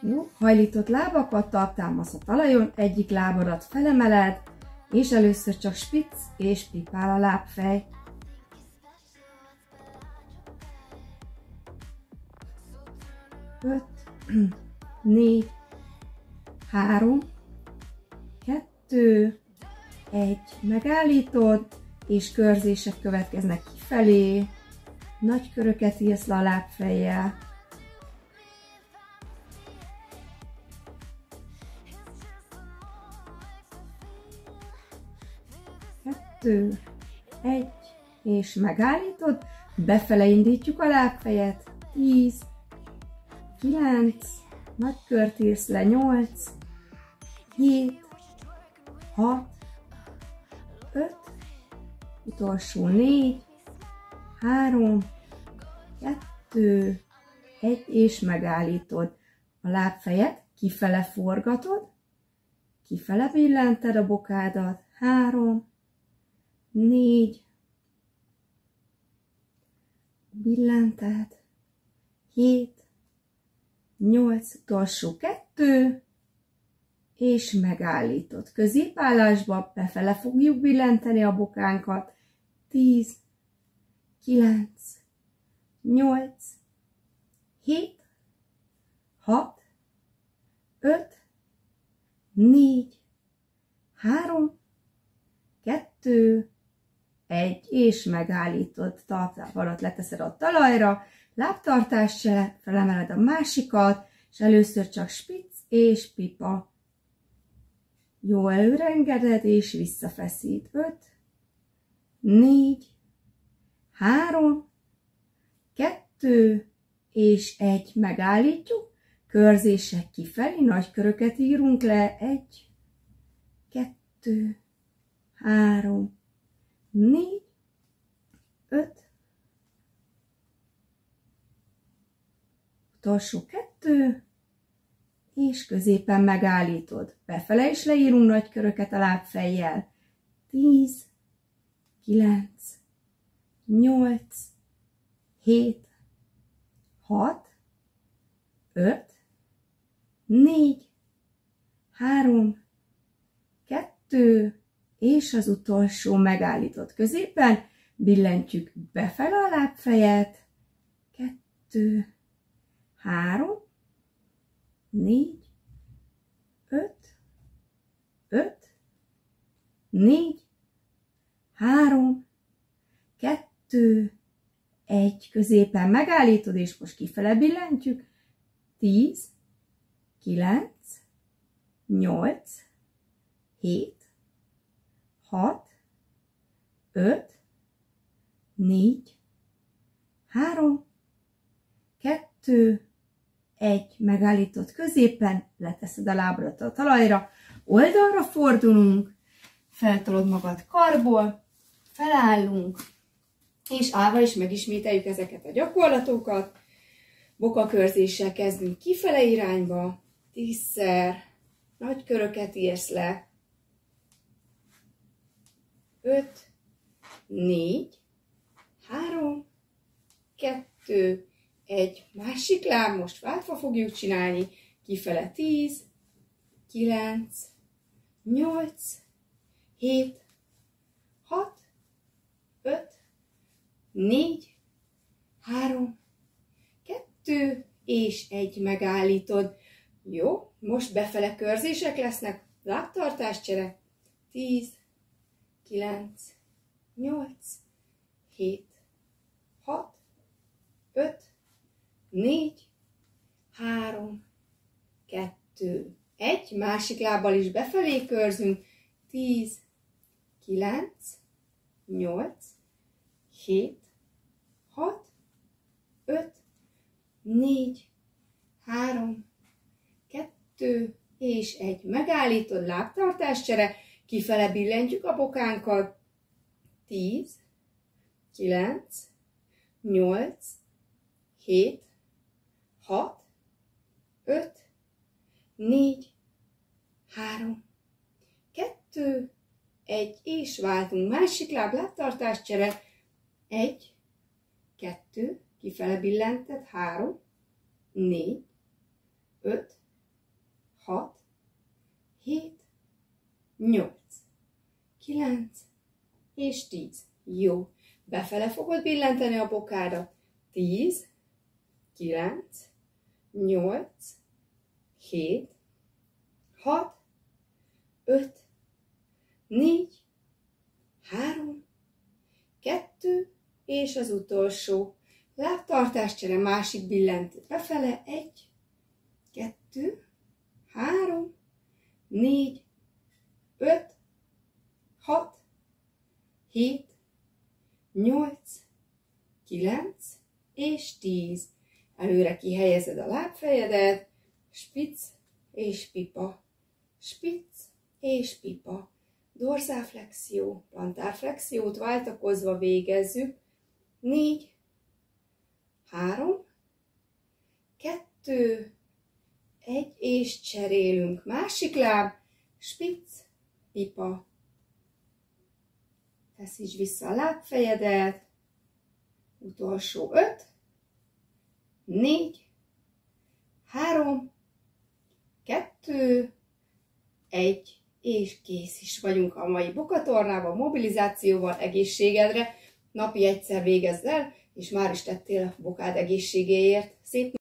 Jó, hajlított lábakat támasz a talajon, egyik lábadat felemeled, és először csak spicc és pipál a lábfej. 5, 4, 3, 2, 1, megállítod, és körzések következnek kifelé, nagy köröket írsz le a lábfejjel. 2, 1, és megállítod, befele indítjuk a lábfejet, 10, 9, nagy kört írsz le, 8, 7, 6, 5, utolsó 4, 3, 2, 1, és megállítod. A lábfejet kifele forgatod, kifele billented a bokádat, 3, 4, billented, 7, 8, utolsó 2, és megállítod. Középaállásba befele fogjuk billenteni a bokánkat, 10, 9, 8, 7, 6, 5, 4, 3, 2, 1, és megállítod, talplábadat leteszed a talajra, lábtartást se, felemeled a másikat, és először csak spicc és pipa. Jó, előre engeded, és visszafeszít. 5, 4, 3, 2, és 1, megállítjuk, körzések kifelé, nagy köröket írunk le, 1, 2, 3, 4, 5, utolsó 2, és középen megállítod. Befele is leírunk nagy köröket a lábfejjel. 10, 9, 8, 7, 6, 5, 4, 3, 2, és az utolsó megállított középen, billentjük befele a lábfejet, 2, 3, 4, 5, 5, 4, 3, 2, 1, középen megállítod, és most kifele billentjük, 10, 9, 8, 7, 6, 5, 4, 3, 2, 1, megállított középen, leteszed a lábadat a talajra, oldalra fordulunk, feltolod magad karból, felállunk, és állva is megismételjük ezeket a gyakorlatokat. Bokakörzéssel kezdünk kifele irányba, 10-szer, nagy köröket írsz le, 5, 4, 3, 2, 1, másik láb, most váltva fogjuk csinálni, kifele 10, 9, 8, 7, 6, 5, 4, 3, 2, és 1, megállítod. Jó, most befele körzések lesznek, lábtartáscsere, 10, 9, 8, 7, 6, 5, 4, 3, 2, 1, másik lábbal is befelé körzünk, 10, 9, 8, 7, 6, 5, 4, 3, 2, és 1, megállítod, lábtartáscsere, kifele billentjük a bokánkat, 10, 9, 8, 7, 6, 5, 4, 3, 2, 1, és váltunk. Másik láb, lábtartáscsere, 1, 2, kifele billented, 3, 4, 5, 6, 7, 8, 9 és 10. Jó. Befele fogod billenteni a bokádat. 10, 9, 8, 7, 6, 5, 4, 3, 2, és az utolsó. Lábtartáscsere, másik billentő. Befele. 1, 2, 3, 4, 5, 6, 7, 8, 9 és 10. Előre kihelyezed a lábfejedet, spicc és pipa, spicc és pipa. Dorzálflexió, plantárflexiót váltakozva végezzük. 4, 3, 2, 1, és cserélünk. Másik láb, spicc, pipa. Feszítsd vissza a lábfejedet. Utolsó 5, 4, 3, 2, 1, és kész is vagyunk a mai bokatornában, mobilizációval, egészségedre. Napi egyszer végezd el, és már is tettél a bokád egészségéért. Szép